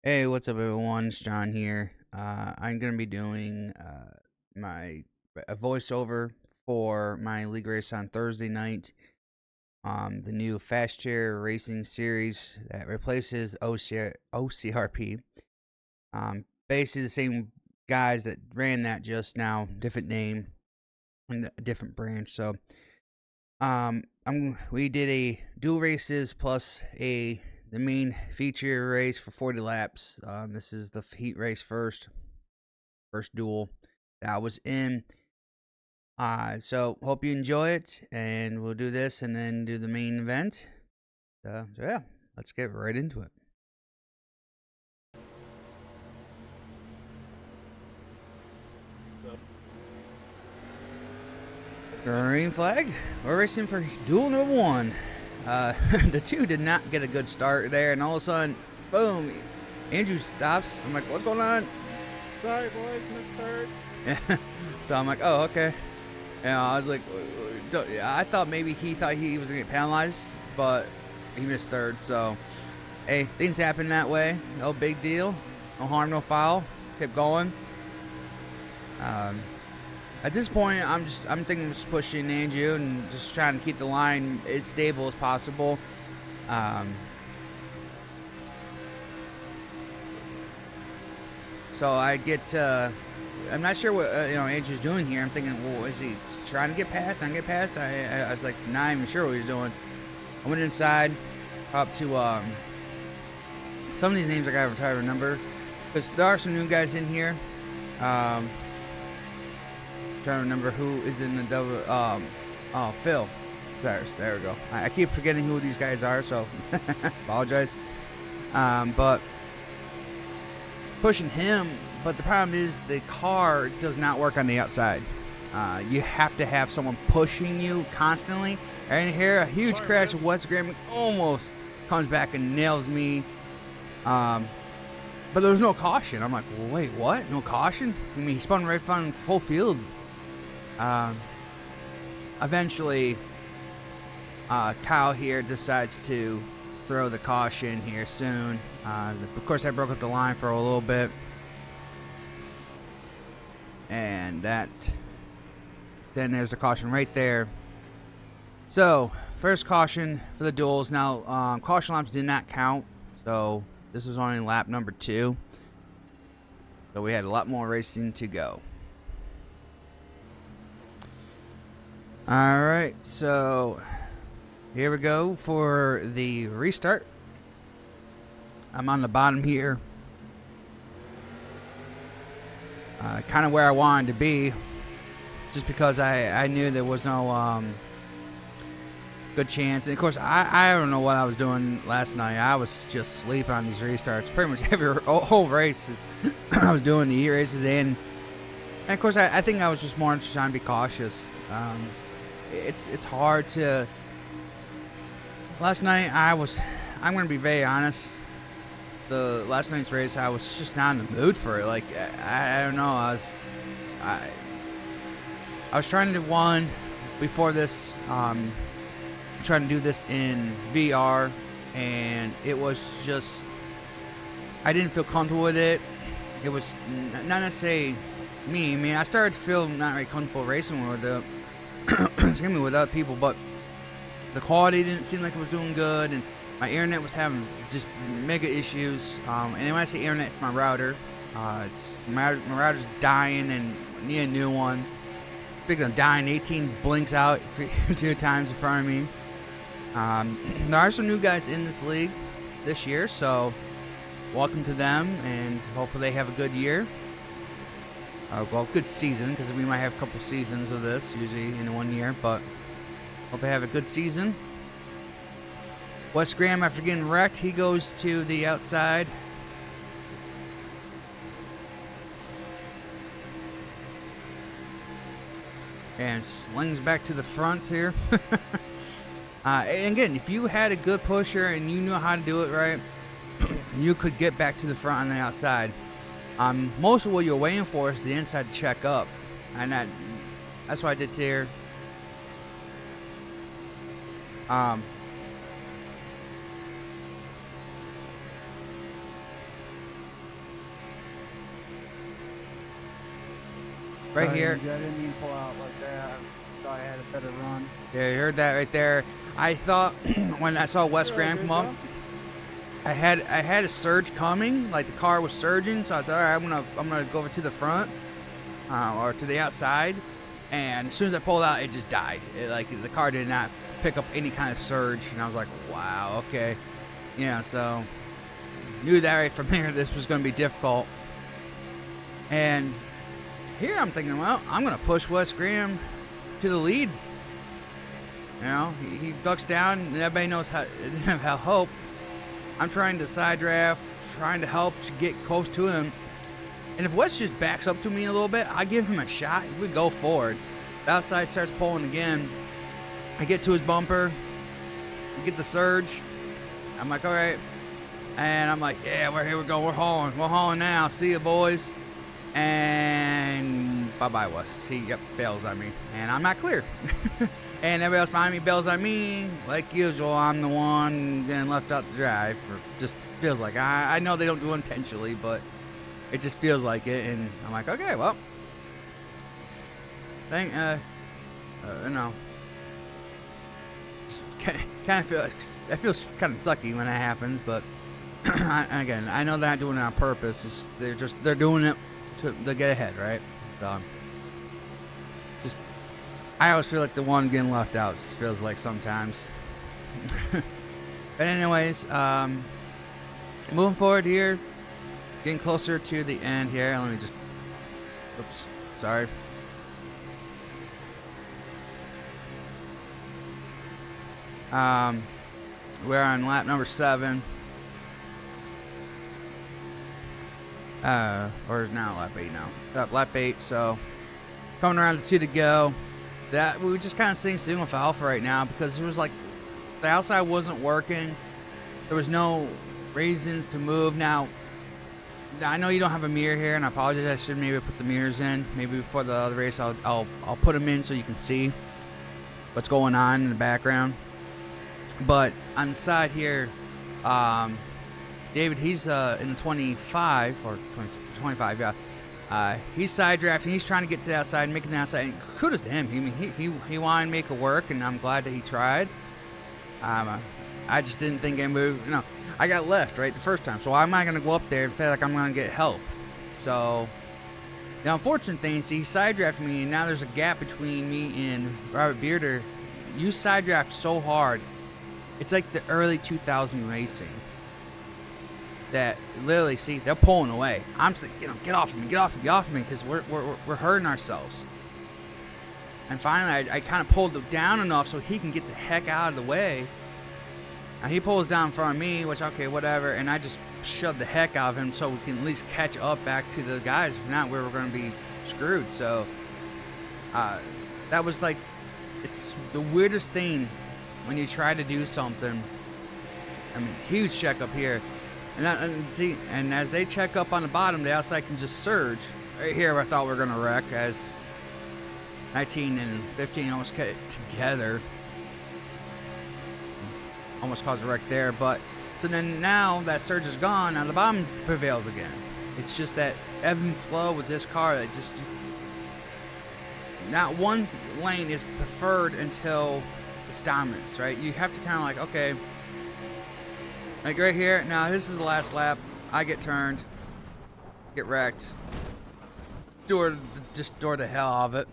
Hey, what's up, everyone? It's John here. I'm gonna be doing my a voiceover for my league race on Thursday night. The new Fast Chair Racing series that replaces OCRP. Basically the same guys that ran that just now, different name and a different branch. So, we did a dual races plus the main feature race for 40 laps. This is the heat race first duel that I was in. So hope you enjoy it, and we'll do this and then do the main event. So yeah, let's get right into it. Green flag. We're racing for duel number one. The two did not get a good start there, and all of a sudden, boom, Andrew stops. I'm like, what's going on? Sorry, boys, missed third. Yeah. So I'm like, oh, okay. I was like, I thought maybe he thought he was gonna get penalized, but he missed third. So, hey, things happen that way. No big deal. No harm, no foul. Kept going. At this point, I'm thinking of just pushing Andrew and just trying to keep the line as stable as possible. So I get. I'm not sure what Andrew's doing here. I'm thinking, well, is he trying to get past? Not get past? I was like, not even sure what he's doing. I went inside, up to some of these names I gotta try to remember, because there are some new guys in here. Trying to remember who is in the double. Phil. There we go. I keep forgetting who these guys are, so apologize. But pushing him. But the problem is the car does not work on the outside. You have to have someone pushing you constantly. And here, a huge crash. Wes Graham almost comes back and nails me. But there was no caution. I'm like, well, wait, what? No caution? I mean, he spun right front full field. Eventually, Kyle here decides to throw the caution here soon. Of course, I broke up the line for a little bit. And then there's a caution right there. So, first caution for the duels. Now, caution laps did not count. So, this was only lap number 2. So, we had a lot more racing to go. Alright, so here we go for the restart. I'm on the bottom here. Kind of where I wanted to be, just because I knew there was no good chance. And of course, I don't know what I was doing last night. I was just sleeping on these restarts. Pretty much every whole race is I was doing the heat races, and of course I think I was just more interested in trying to be cautious. It's hard to. Last night I'm going to be very honest. The last night's race, I was just not in the mood for it. Like, I don't know. I was trying to one before this, trying to do this in VR, and it was just, I didn't feel comfortable with it. It was not necessarily me. I mean, I started to feel not very comfortable racing with it, excuse me, with other people, but the quality didn't seem like it was doing good, and my internet was having just mega issues. And when I say internet, it's my router. My router's dying and I need a new one. Speaking of dying, 18 blinks out 2 times in front of me. There are some new guys in this league this year, so welcome to them, and hopefully they have a good year. Well, good season, because we might have a couple seasons of this, usually in 1 year, but hope they have a good season. Wes Graham, after getting wrecked, he goes to the outside. And slings back to the front here. And again, if you had a good pusher and you knew how to do it right, you could get back to the front on the outside. Most of what you're waiting for is the inside to check up. And that's what I did here. Right Sorry, here. I didn't mean to pull out like that. I thought I had a better run. Yeah, you heard that right there. I thought when I saw Wes Graham come up, I had a surge coming, like the car was surging, so I said, all right, I'm gonna go over to the front or to the outside, and as soon as I pulled out, it just died. Like the car did not pick up any kind of surge, and I was like, wow, okay, yeah. So knew that right from there this was gonna be difficult, and here I'm thinking, well, I'm gonna push Wes Graham to the lead. You know, he ducks down, and everybody knows how didn't have hope. I'm trying to side draft, trying to help to get close to him. And if Wes just backs up to me a little bit, I give him a shot. We go forward. The outside starts pulling again. I get to his bumper. We get the surge. I'm like, all right. And I'm like, yeah, here we go. We're hauling. We're hauling now. See you, boys. And bye-bye, Wes. He bails on me. And I'm not clear. And everybody else behind me bails on me. Like usual, I'm the one getting left out to dry. Or just feels like. I know they don't do it intentionally, but it just feels like it. And I'm like, okay, well. No. Kind of it feels kind of sucky when that happens, but again, I know they're not doing it on purpose. They're doing it to get ahead, right? So, I always feel like the one getting left out. Just feels like sometimes. But anyways, moving forward here, getting closer to the end here. Let me just. Oops, sorry. We're on lap number 7. Or is now lap 8 now. Lap 8, so coming around to 2 to go. That we were just kind of seeing single with Alpha right now because it was like the outside wasn't working. There was no reasons to move. Now I know you don't have a mirror here, and I apologize. I should maybe put the mirrors in. Maybe before the other race, I'll put them in so you can see what's going on in the background. But on the side here, David, he's in the 25 or 25, yeah. He's side drafting. He's trying to get to the outside, making the outside. And kudos to him. He wanted to make it work, and I'm glad that he tried. I just didn't think anybody. I got left right the first time, so why am I going to go up there and feel like I'm going to get help? So the unfortunate thing is he side drafted me, and now there's a gap between me and Robert Bearder. You side draft so hard. It's like the early 2000 racing. That literally, see, they're pulling away. I'm just like, get off of me, get off of me, because we're hurting ourselves. And finally, I kind of pulled it down enough so he can get the heck out of the way. And he pulls down in front of me, which, okay, whatever, and I just shoved the heck out of him so we can at least catch up back to the guys. If not, we were going to be screwed. So that was like, it's the weirdest thing when you try to do something. I mean, huge check up here. And as they check up on the bottom, the outside can just surge. Right here, I thought we were going to wreck as 19 and 15 almost got together. Almost caused a wreck there. But so then now that surge is gone, now the bottom prevails again. It's just that ebb and flow with this car that just. Not one lane is preferred until it's dominance, right? You have to kind of like, okay. Like right here, now this is the last lap. I get turned, get wrecked, just door the hell out of it.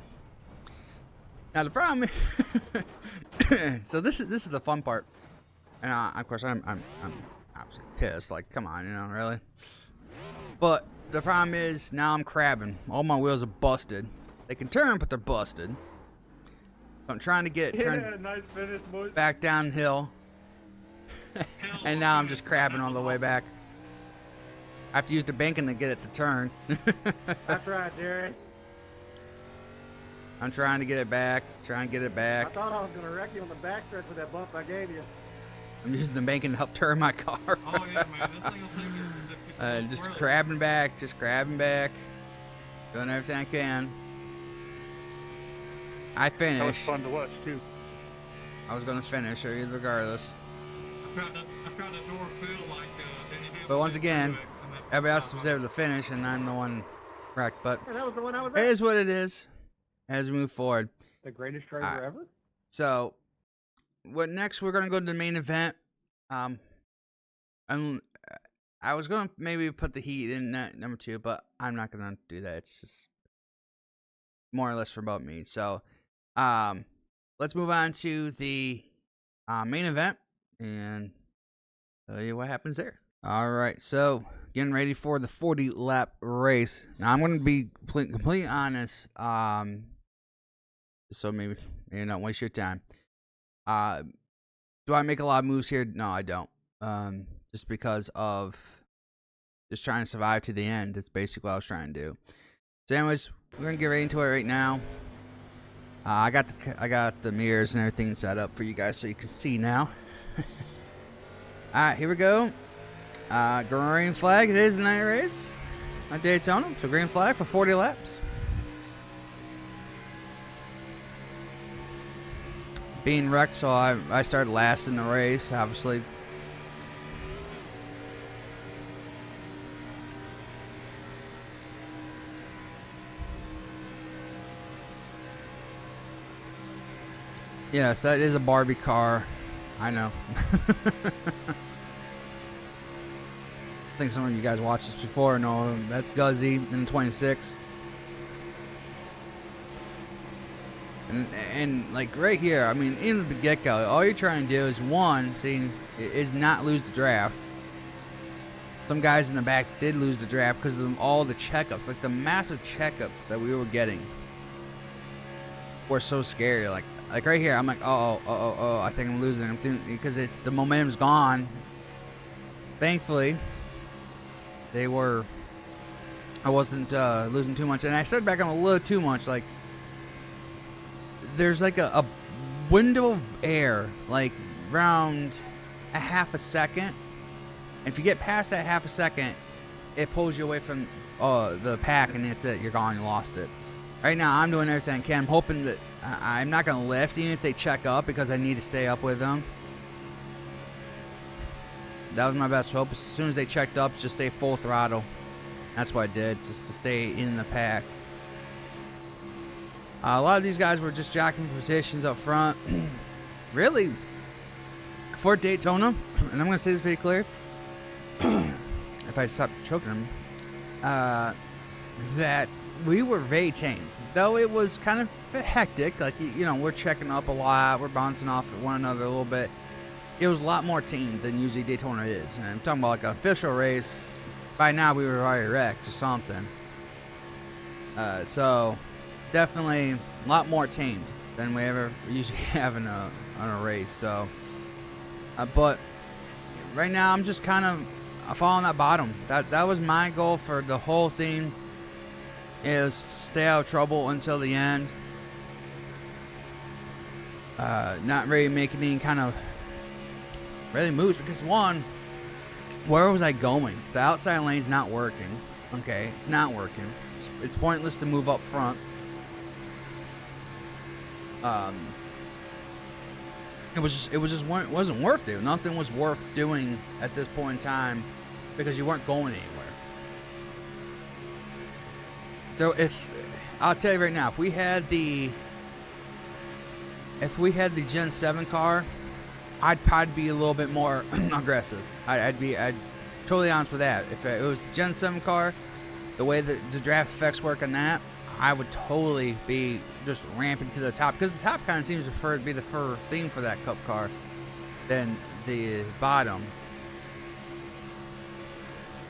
Now the problem, so this is the fun part, and of course I'm obviously pissed. Like, come on, really. But the problem is now I'm crabbing. All my wheels are busted. They can turn, but they're busted. So I'm trying to get turned nice finish, boys. Back downhill. And now I'm just crabbing all the way back. I have to use the banking to get it to turn. That's right, Derek. I'm trying to get it back. I thought I was going to wreck you on the backstretch with that bump I gave you. I'm using the banking to help turn my car. Oh, yeah, man. This thing will take you. Just crabbing back. Doing everything I can. I finished. That was fun to watch, too. I was going to finish, regardless. I found that door feel like But once again, everybody else was able to finish, and I'm the one Correct, but Yeah, that was the one I was it at. is what it is as we move forward. The greatest driver ever? So, what next? We're gonna go to the main event. I'm, I was gonna maybe put the Heat in at number 2, but I'm not gonna do that. It's just more or less for about me. So, let's move on to the main event and tell you what happens there. All right, so getting ready for the 40 lap race. Now I'm gonna be completely honest. So maybe not waste your time. Do I make a lot of moves here? No, I don't. Just because of just trying to survive to the end. That's basically what I was trying to do. So, anyways, we're gonna get right into it right now. I got the mirrors and everything set up for you guys so you can see now. All right, here we go. Green flag. It is a night race at Daytona. So green flag for 40 laps. Being wrecked, so I started last in the race, obviously. Yes, that is a Barbie car. I know. I think some of you guys watched this before. No, that's Guzzy in 26. And like right here, I mean, in the get-go, all you're trying to do is is not lose the draft. Some guys in the back did lose the draft because of all the checkups, like the massive checkups that we were getting were so scary. Like right here, I'm like, oh, I think I'm losing. I'm thinking because the momentum's gone. Thankfully, I wasn't losing too much, and I started back on a little too much. Like there's like a window of air, like around a half a second. And if you get past that half a second, it pulls you away from the pack, and it's it. You're gone. You lost it. Right now, I'm doing everything I can. I'm hoping that I'm not going to lift, even if they check up, because I need to stay up with them. That was my best hope. As soon as they checked up, just stay full throttle. That's what I did, just to stay in the pack. A lot of these guys were just jockeying positions up front. Really, for Daytona, and I'm going to say this very clear, if I stop choking them, that we were very tamed. Though it was kind of hectic, like, we're checking up a lot, we're bouncing off at one another a little bit. It was a lot more tamed than usually Daytona is. And I'm talking about like an official race. By now we were already wrecked or something. So definitely a lot more tamed than we ever usually have on a race. So, but right now I'm just kind of following that bottom. That was my goal for the whole thing, is stay out of trouble until the end. Not really making any kind of really moves, because one, where was I going? The outside lane's not working. Okay, it's not working. It's pointless to move up front. It wasn't worth it. Nothing was worth doing at this point in time, because you weren't going anywhere. So I'll tell you right now, if we had the Gen 7 car, I'd probably be a little bit more aggressive. I'd totally honest with that. If it was a Gen 7 car, the way that the draft effects work on that, I would totally be just ramping to the top, because the top kind of seems to be the theme for that Cup car than the bottom.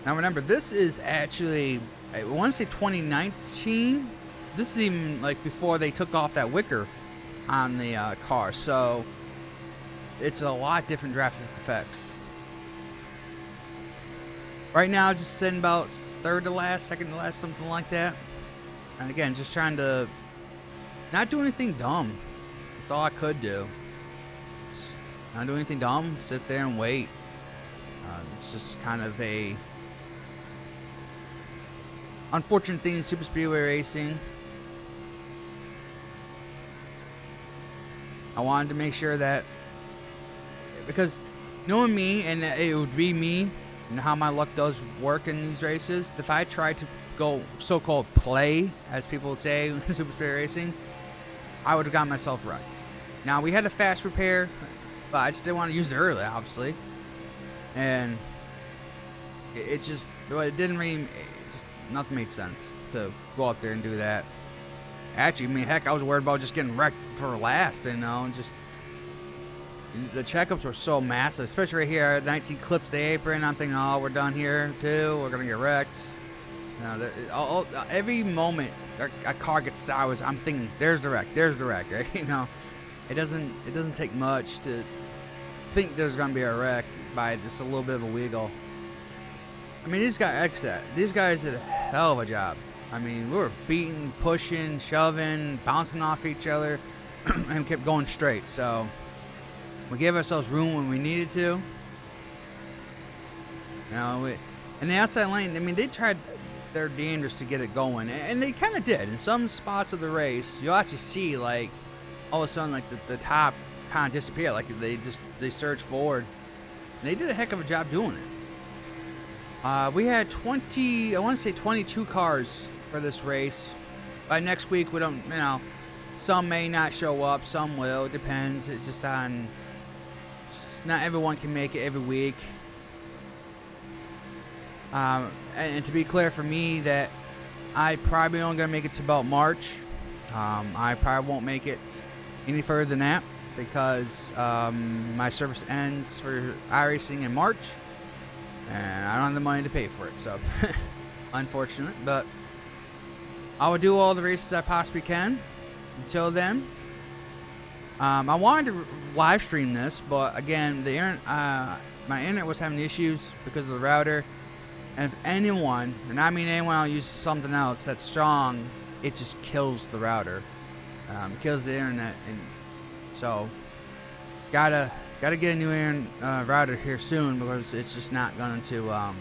Now remember, this is actually, I want to say 2019. This is even like before they took off that wicker on the car, so it's a lot different draft effects. Right now, just sitting about third to last, second to last, something like that. And again, just trying to not do anything dumb. That's all I could do. Just not do anything dumb. Sit there and wait. It's just kind of a unfortunate thing in super speedway racing. I wanted to make sure that, because knowing me, and it would be me and how my luck does work in these races. If I tried to go so-called play, as people would say in Super Speed Racing, I would have gotten myself wrecked. Now, we had a fast repair, but I just didn't want to use it early, obviously. And it just, well, it didn't really, nothing made sense to go up there and do that. Actually, I mean, heck, I was worried about just getting wrecked for last, you know, and just, the checkups were so massive, especially right here, 19 clips the apron. I'm thinking, oh, we're done here, too. We're going to get wrecked. You know, every moment a car gets sideways, I'm thinking, there's the wreck, right? You know, it doesn't take much to think there's going to be a wreck by just a little bit of a wiggle. I mean, these guys did a hell of a job. I mean, we were beating, pushing, shoving, bouncing off each other, and kept going straight. So we gave ourselves room when we needed to. You know, and the outside lane, I mean, they tried their damnedest to get it going, and they kind of did. In some spots of the race, you'll actually see, like, all of a sudden, like, the top kind of disappear. Like, they surged forward. And they did a heck of a job doing it. We had 22 cars for this race. By next week, we don't, you know, some may not show up, some will. It depends. It's just on, not everyone can make it every week. And to be clear for me, that I probably only gonna make it to about March. I probably won't make it any further than that because my service ends for iRacing in March, and I don't have the money to pay for it. So, unfortunate, but I will do all the races I possibly can until then. I wanted to live stream this, but again, my internet was having issues because of the router. And if anyone, and I mean anyone, I'll use something else that's strong, it just kills the router, kills the internet, and so gotta get a new router here soon because it's just not going to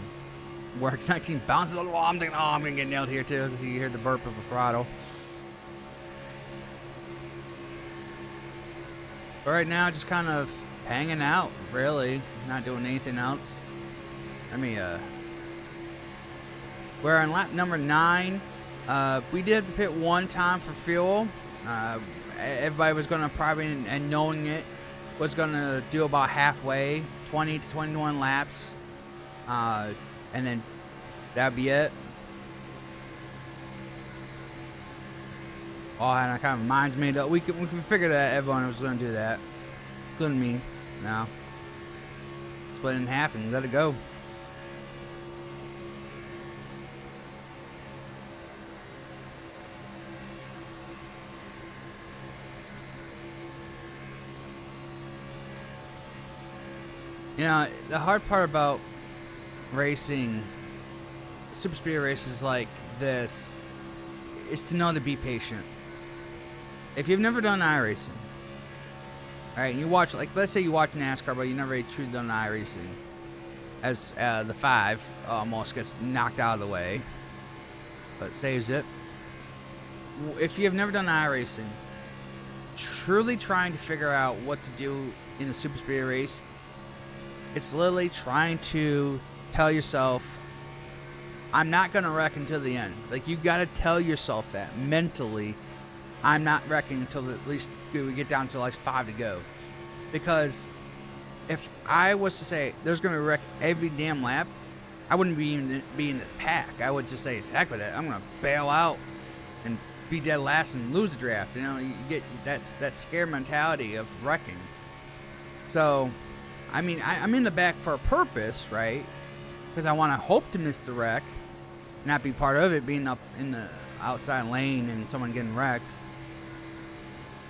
work. 19 bounces on the wall. I'm thinking, oh, I'm gonna get nailed here too. As you hear the burp of the throttle. But right now, just kind of hanging out, really, not doing anything else. We're on lap number 9. We did have to pit one time for fuel. Everybody was going to probably, and knowing it, was going to do about halfway, 20 to 21 laps. And then that'd be it. Oh, and it kind of reminds me that we can figure that everyone was going to do that. Including me. No. Split it in half and let it go. You know, the hard part about racing, super speed races like this, is to know to be patient. If you've never done iRacing, alright, and you watch, like, let's say you watch NASCAR, but you never really truly done iRacing, as the 5 almost gets knocked out of the way, but saves it. If you have never done iRacing, truly trying to figure out what to do in a super speed race, it's literally trying to tell yourself, I'm not going to wreck until the end. Like, you got to tell yourself that mentally. I'm not wrecking until at least we get down to like 5 to go. Because if I was to say there's going to be a wreck every damn lap, I wouldn't be in this pack. I would just say, heck with it. I'm going to bail out and be dead last and lose the draft. You know, you get that scare mentality of wrecking. So, I mean, I'm in the back for a purpose, right? Because I want to hope to miss the wreck, not be part of it, being up in the outside lane and someone getting wrecked.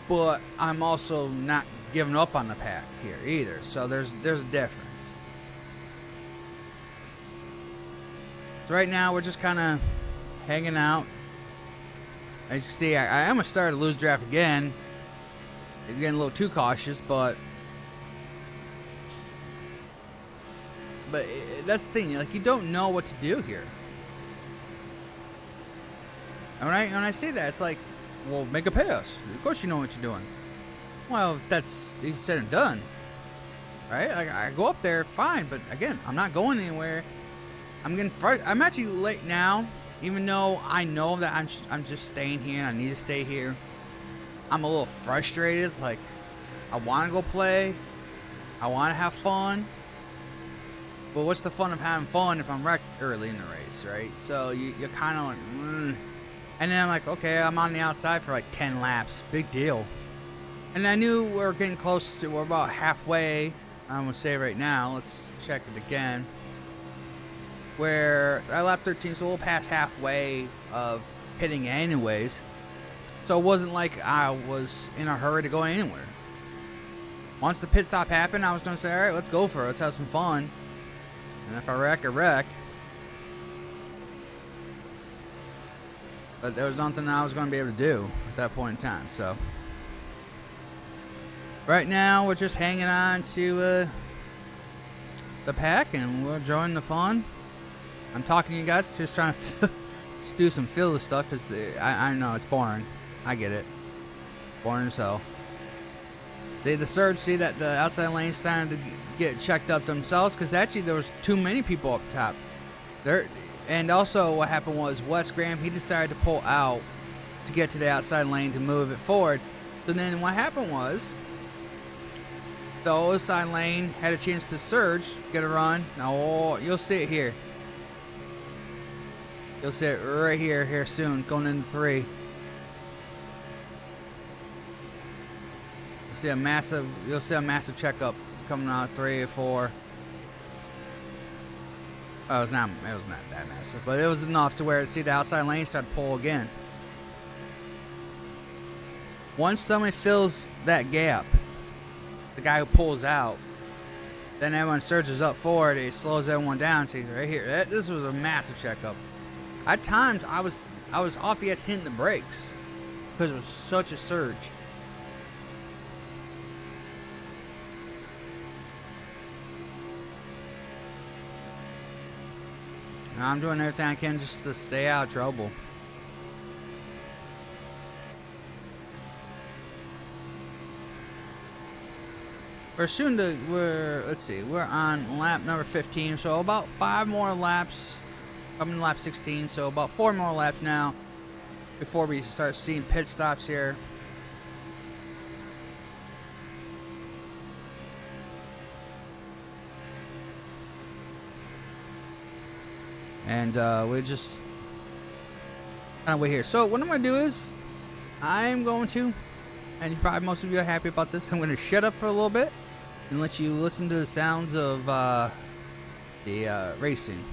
But I'm also not giving up on the pack here either. So there's a difference. So right now we're just kind of hanging out. As you can see, I am going to start to lose draft again. I'm getting a little too cautious, but that's the thing, like, you don't know what to do here. And when I say that, it's like, well, make a pass. Of course you know what you're doing. Well, that's easy said and done. right? Like I go up there, fine, but again, I'm not going anywhere. I'm actually late now, even though I know that I'm just staying here and I need to stay here. I'm a little frustrated. Like I want to go play, I want to have fun, but what's the fun of having fun if I'm wrecked early in the race, right? So you're kind of like, and then I'm like, okay, I'm on the outside for like 10 laps, big deal. And I knew we were getting close to, we're about halfway. I'm gonna say right now, let's check it again. Where I lap 13, so we'll pass halfway of pitting anyways. So it wasn't like I was in a hurry to go anywhere. Once the pit stop happened, I was gonna say, all right, let's go for it. Let's have some fun. And if I wreck, I wreck. But there was nothing I was gonna be able to do at that point in time. So right now, we're just hanging on to the pack, and we're enjoying the fun. I'm talking to you guys, just trying to do some fill the stuff, because I know it's boring. I get it. Boring as hell. See the surge, see that the outside lane's starting to get checked up themselves, because actually there was too many people up top. And also what happened was Wes Graham, he decided to pull out to get to the outside lane to move it forward. So then what happened was, the outside lane had a chance to surge, get a run. Now you'll see it here. You'll see it right here soon, going into 3. You'll see a massive checkup coming out of 3 or 4. Oh, it was not that massive, but it was enough to where see the outside lane start to pull again. Once somebody fills that gap, the guy who pulls out, then everyone surges up forward. It slows everyone down. See right here, this was a massive checkup. At times, I was off the edge hitting the brakes because it was such a surge. And I'm doing everything I can just to stay out of trouble. We're on lap number 15, so about 5 more laps. Coming to lap 16, so about 4 more laps now before we start seeing pit stops here. And we just kind of wait here. So what I'm going to do is I'm going to, and probably most of you are happy about this, I'm going to shut up for a little bit and let you listen to the sounds of the racing.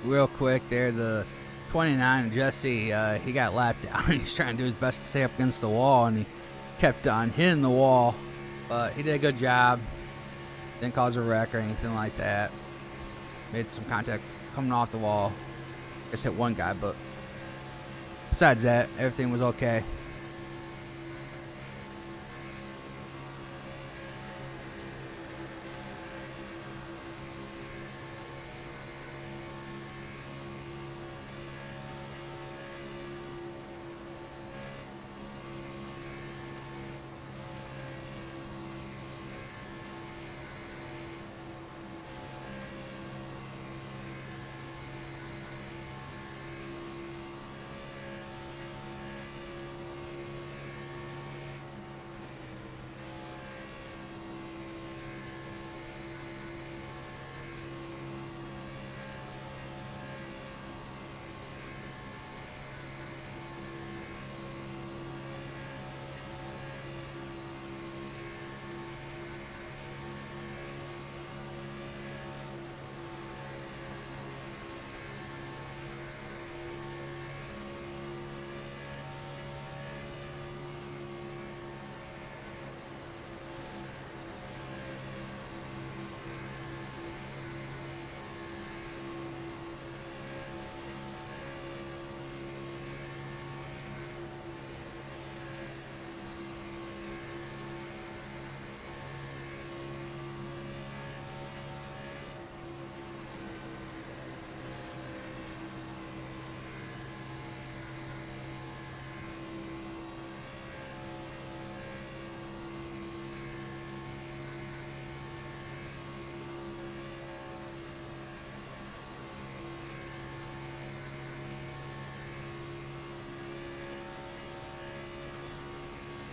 Real quick there, the 29 Jesse, he got lapped down. He's trying to do his best to stay up against the wall, and he kept on hitting the wall, but he did a good job. Didn't cause a wreck or anything like that. Made some contact coming off the wall. Just hit one guy, but besides that, everything was okay.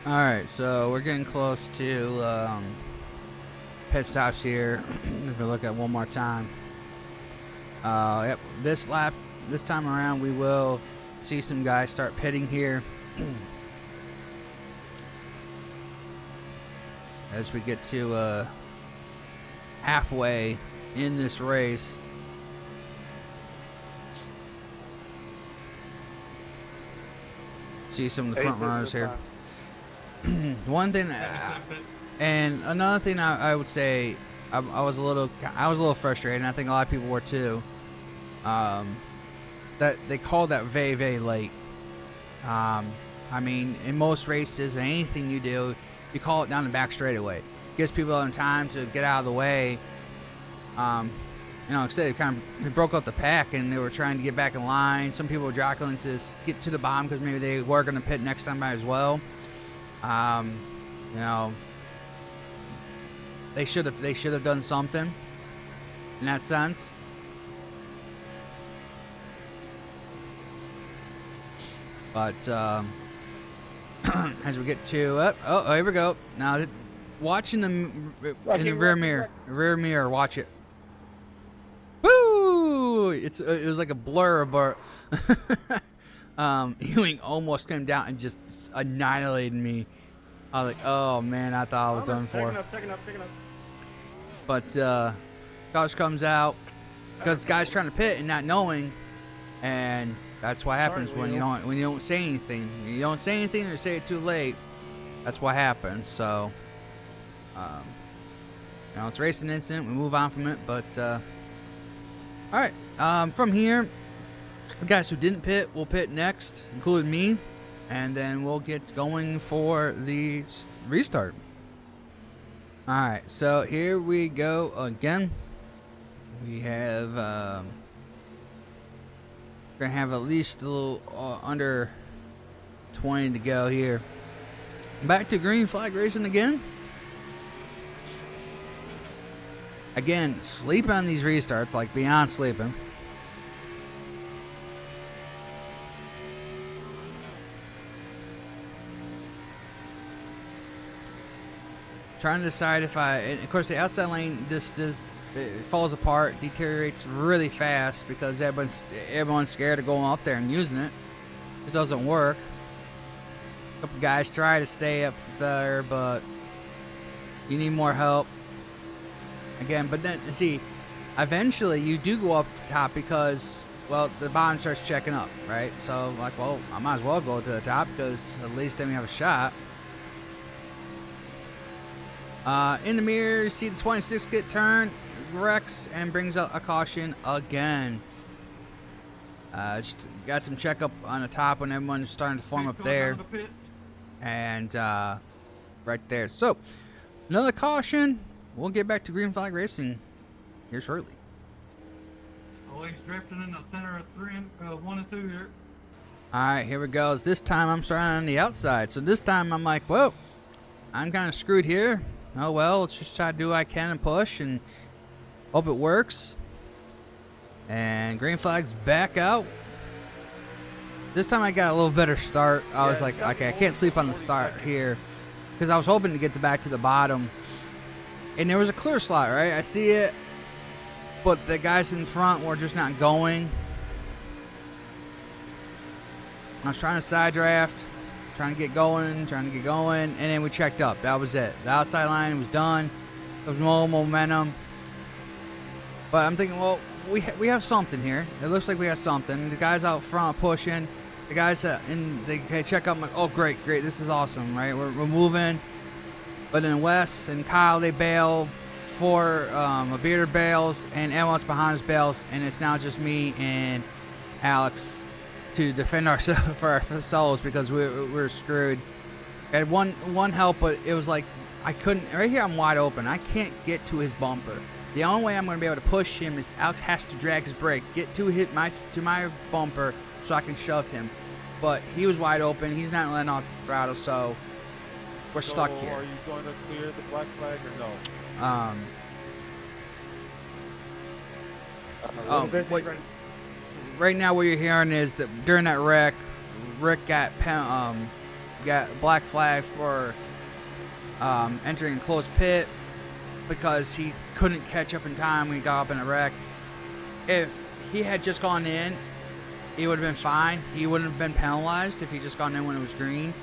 All right, so we're getting close to pit stops here. If we look at one more time. Yep, this time around, we will see some guys start pitting here as we get to halfway in this race. See some of the front runners here. One thing, and another thing I would say, I was a little frustrated, and I think a lot of people were too. That they called that very late. I mean, in most races, anything you do, you call it down the back straightaway. Gives people time to get out of the way. You know, instead it broke up the pack, and they were trying to get back in line. Some people were jockeying to get to the bottom because maybe they were going to pit next time by as well. You know, they should have done something in that sense. But as we get to here we go. Now watching them in the rear mirror, watch it. Woo! It was like a blur, but Ewing almost came down and just annihilated me. I was like, oh man, I thought I was done for. Taking up. But Josh comes out because the guy's trying to pit and not knowing, and that's what happens when you don't say anything. You don't say anything or say it too late. That's what happens. So, you know, it's a racing incident. We move on from it. But all right, from here, the guys who didn't pit will pit next, including me, and then we'll get going for the restart. All right, so here we go again. We have gonna have at least a little under 20 to go here. Back to green flag racing again. Again, sleep on these restarts, like beyond sleeping. Trying to decide if and of course the outside lane just it falls apart, deteriorates really fast because everyone's scared of going up there and using it. It doesn't work. A couple guys try to stay up there, but you need more help. Again, but then see, eventually you do go up top because, well, the bottom starts checking up, right? So like, well, I might as well go to the top because at least then we have a shot. In the mirror, you see the 26 get turned, wrecks, and brings out a caution again. Just got some checkup on the top when everyone's starting to form up there. And right there. So, another caution. We'll get back to green flag racing here shortly. Always drifting in the center of 1 and 2 here. Alright, here we go. This time I'm starting on the outside. So this time I'm like, well, I'm kind of screwed here. Oh well, let's just try to do what I can and push and hope it works. And green flag's back out. This time I got a little better start. I was like, okay, I can't sleep on the start here because I was hoping to get back to the bottom. And there was a clear slot, right? I see it, but the guys in front were just not going. I was trying to side draft, trying to get going, and then we checked up. That was it. The outside line was done. There was no momentum. But I'm thinking, well, we have something here. It looks like we have something. The guys out front pushing. The guys they check up. I'm like, oh, great. This is awesome, right? We're moving. But then Wes and Kyle, they bail. A beater bails, and everyone's behind us bails, and it's now just me and Alex to defend ourselves for our souls because we're screwed. I had one help, but it was like I couldn't. Right here, I'm wide open. I can't get to his bumper. The only way I'm going to be able to push him is Alex has to drag his brake, get to my bumper, so I can shove him. But he was wide open. He's not letting off the throttle, so we're stuck here. Are you going to clear the black flag or no? Right now what you're hearing is that during that wreck, Rick got got a black flag for entering a closed pit because he couldn't catch up in time when he got up in a wreck. If he had just gone in, he would have been fine. He wouldn't have been penalized if he just gone in when it was green,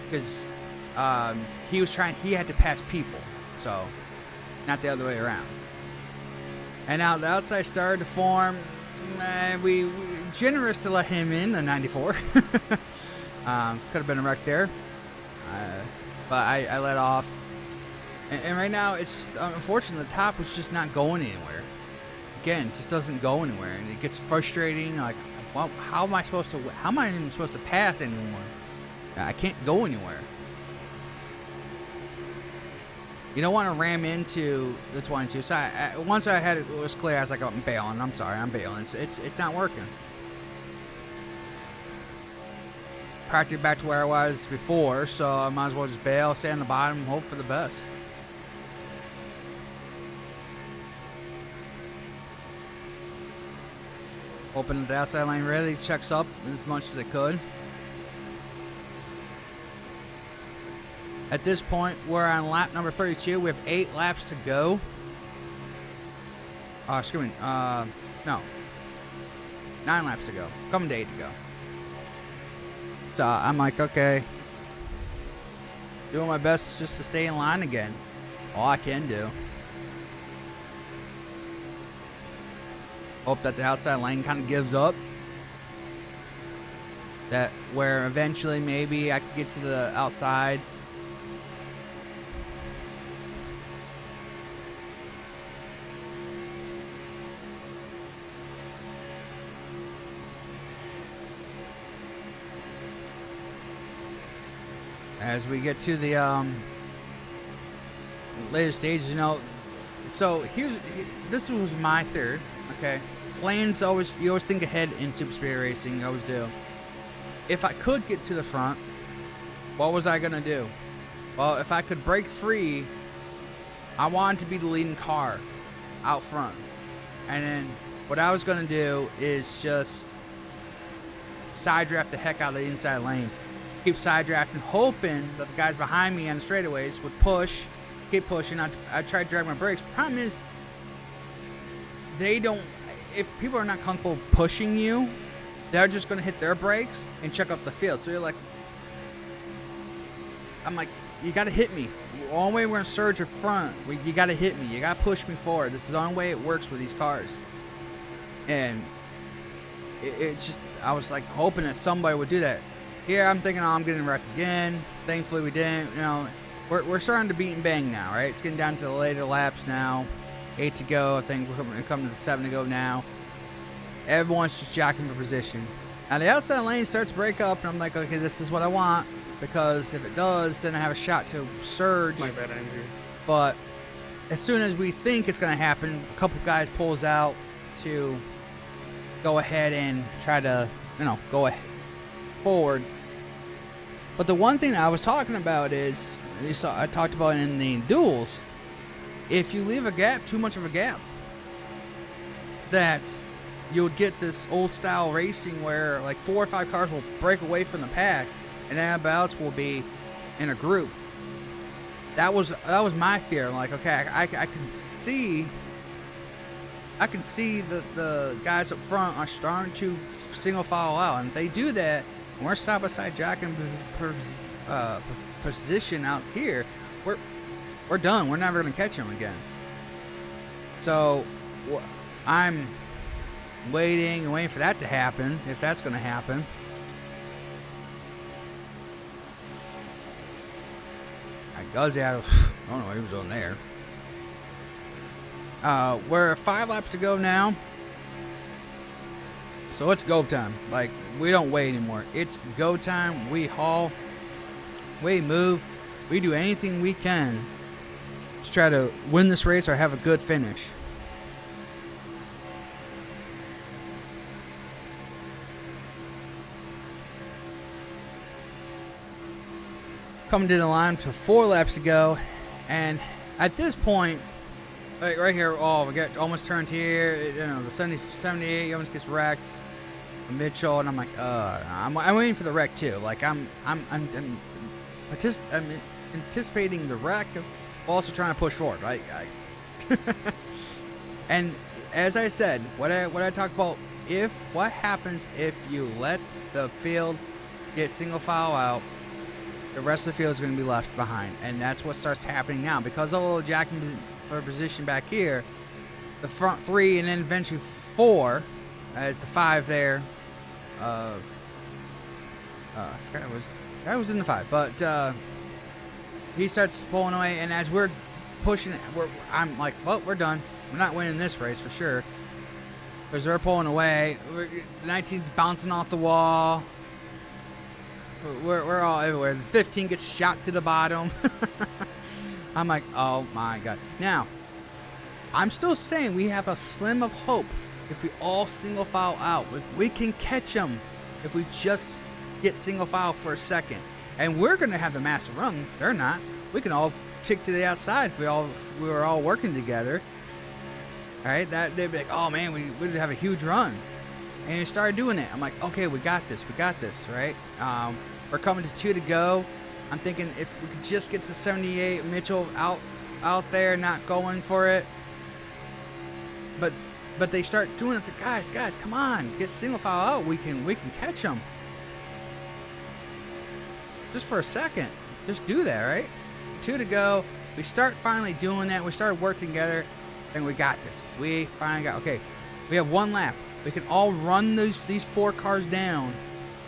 because he had to pass people, so not the other way around. And now the outside started to form. We generous to let him in, the 94. Could have been a wreck there, but I let off. And right now, it's unfortunately the top was just not going anywhere. Again, it just doesn't go anywhere, and it gets frustrating. Like, well, how am I supposed to pass anymore? I can't go anywhere. You don't want to ram into the 22. So once I had it was clear, I was like, oh, I'm bailing. I'm sorry, I'm bailing. It's not working. Practically back to where I was before, so I might as well just bail, stay on the bottom, hope for the best. Hoping the outside lane really checks up as much as it could. At this point, we're on lap number 32. We have 8 laps to go. Excuse me. No. 9 laps to go. Coming to 8 to go. So I'm like, okay. Doing my best just to stay in line again. All I can do. Hope that the outside lane kind of gives up. That where eventually maybe I could get to the outside. As we get to the later stages, you know, so this was my third. Okay, plans you always think ahead in Super Speed Racing. You always do. If I could get to the front, what was I gonna do? Well, if I could break free, I wanted to be the leading car out front, and then what I was gonna do is just side draft the heck out of the inside lane. Keep side drafting, hoping that the guys behind me on the straightaways would push, keep pushing. I tried to drag my brakes. The problem is, if people are not comfortable pushing you, they're just going to hit their brakes and check up the field. So I'm like, you got to hit me. The only way we're going to surge in front, you got to hit me. You got to push me forward. This is the only way it works with these cars. And it's just, I was like hoping that somebody would do that. Here I'm thinking, oh, I'm getting wrecked again. Thankfully we didn't. You know, we're starting to beat and bang now, right? It's getting down to the later laps now. 8 to go. I think we're coming to 7 to go now. Everyone's just jockeying for position. Now the outside lane starts to break up, and I'm like, okay, this is what I want, because if it does, then I have a shot to surge. My bad, Andrew. But as soon as we think it's going to happen, a couple guys pulls out to go ahead and try to, you know, go ahead forward. But the one thing I was talking about is, I talked about in the duels, if you leave a gap, too much of a gap, that you would get this old style racing where like 4 or 5 cars will break away from the pack and everybody else will be in a group. That was my fear. I'm like, okay, I can see the guys up front are starting to single file out, and if they do that, and we're side by side jacking position out here, we're done. We're never going to catch them again. So I'm waiting for that to happen, if that's going to happen. Guzzi, I don't know what he was doing there. We're 5 laps to go now. So it's go time. Like, we don't wait anymore. It's go time. We haul. We move. We do anything we can to try to win this race or have a good finish. Coming to the line to 4 laps to go, and at this point, like right here, oh, we got almost turned here. You know, the 78 almost gets wrecked. Mitchell, and I'm like, I'm waiting for the wreck too. Like I'm anticipating the wreck, while also trying to push forward, right? And as I said, what I talked about, what happens if you let the field get single file out, the rest of the field is going to be left behind, and that's what starts happening now because of the jacking for position back here. The front 3 and then eventually 4, as the 5 there. I forgot that was in the 5, but he starts pulling away, and as we're pushing, I'm like, well, we're done. We're not winning this race for sure. Because they're pulling away. The 19's bouncing off the wall. We're all everywhere. The 15 gets shot to the bottom. I'm like, oh my God. Now, I'm still saying we have a slim of hope if we all single file out. We can catch them if we just get single file for a second. And we're going to have the massive run. They're not. We can all tick to the outside if we were all working together. All right, they'd be like, oh man, we'd have a huge run. And he started doing it. I'm like, okay, we got this, right? We're coming to 2 to go. I'm thinking if we could just get the 78 Mitchell out there, not going for it. But they start doing it. Guys, come on, get single file out. We can catch them. Just for a second, just do that, right? 2 to go. We start finally doing that. We started working together. And we got this. We finally got, okay, we have 1 lap. We can all run these 4 cars down,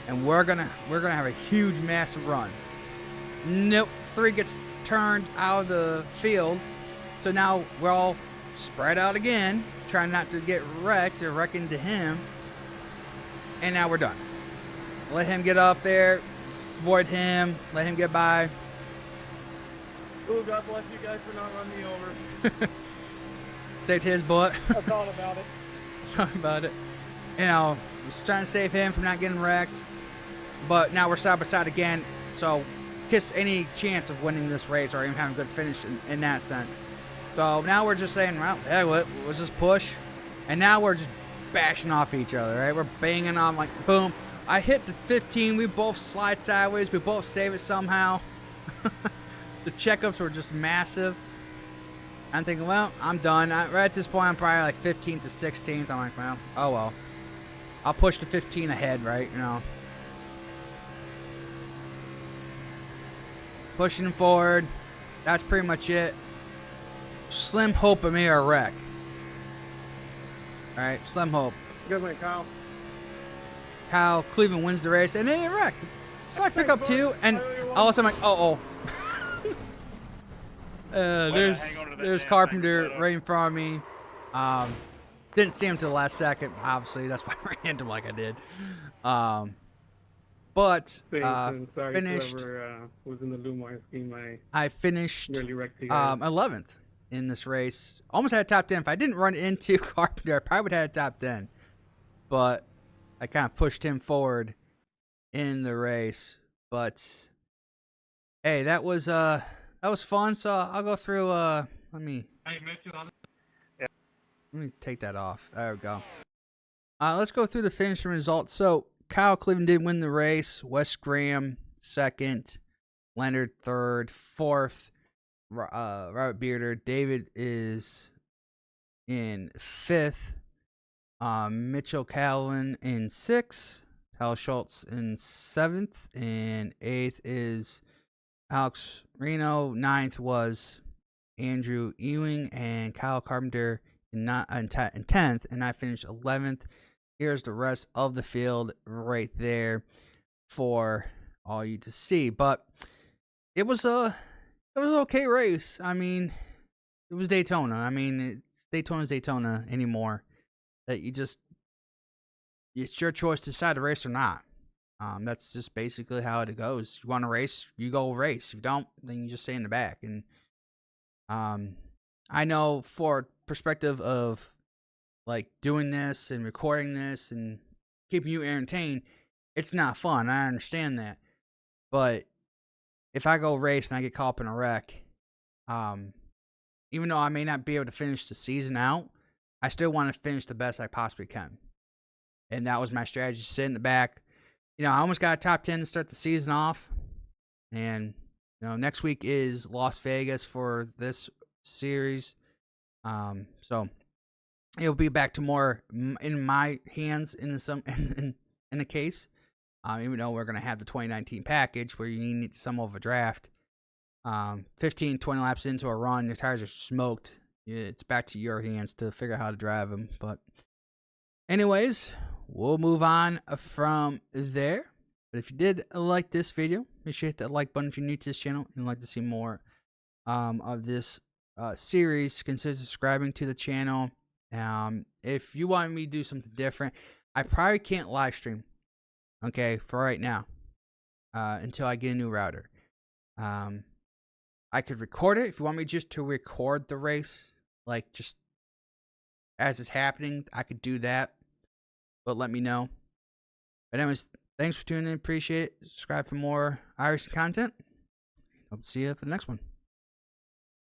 and we're gonna have a huge, massive run. Nope, 3 gets turned out of the field, so now we're all spread out again, trying not to get wrecked or wreck into him. And now we're done. Let him get up there, avoid him, let him get by. Oh, God bless you guys for not running me over. Saved his butt. I thought about it. Thought about it. You know, just trying to save him from not getting wrecked. But now we're side by side again, so kiss any chance of winning this race or even having a good finish in that sense. So now we're just saying, well, hey, let's just push. And now we're just bashing off each other, right? We're banging on, like, boom. I hit the 15. We both slide sideways. We both save it somehow. The checkups were just massive. I'm thinking, well, I'm done. Right at this point, I'm probably like 15th to 16th. I'm like, well, oh well. I'll push to 15 ahead, right? You know. Pushing him forward. That's pretty much it. Slim hope of me or a wreck. Alright, slim hope. Good one, Kyle. Kyle, Cleveland wins the race, and then a wreck. So I pick up 2, and all of a sudden I'm like, oh. There's Carpenter right in front of me. Didn't see him till the last second, obviously. That's why I ran into him like I did. But Sorry, finished. whoever was in the Lumar scheme, I finished really wrecked you guys. 11th in this race. Almost had a top 10. If I didn't run into Carpenter, I probably would have had a top 10. But I kind of pushed him forward in the race. But hey, that was fun. So I'll go through. Let me take that off. There we go. Let's go through the finishing results. So Kyle Cleveland did win the race. Wes Graham 2nd, Leonard 3rd, 4th. Robert Bearder. David is in 5th. Mitchell Calvin in 6th. Hal Schultz in 7th, and 8th is Alex Reno. 9th was Andrew Ewing, and Kyle Carpenter in 10th, and I finished 11th. Here's the rest of the field right there for all you to see. But it was an okay race. I mean, it was Daytona. I mean, Daytona's Daytona anymore. That it's your choice to decide to race or not. That's just basically how it goes. You want to race, you go race. If you don't, then you just stay in the back. And I know for perspective of like doing this and recording this and keeping you entertained, it's not fun. I understand that. But if I go race and I get caught up in a wreck, even though I may not be able to finish the season out, I still want to finish the best I possibly can. And that was my strategy, sit in the back. You know, I almost got a top 10 to start the season off. And Next week is Las Vegas for this series. So it'll be back to more in my hands in some in a case. Even though we're gonna have the 2019 package where you need some of a draft. 15, 20 laps into a run, your tires are smoked. It's back to your hands to figure out how to drive them. But anyways, we'll move on from there. But if you did like this video, make sure you hit that like button if you're new to this channel and like to see more of this series. Consider subscribing to the channel. If you want me to do something different, I probably can't live stream. Okay, for right now, until I get a new router. I could record it if you want me just to record the race, like just as it's happening. I could do that, but let me know. But anyways, thanks for tuning in. Appreciate it. Subscribe for more iRacing content. Hope to see you for the next one.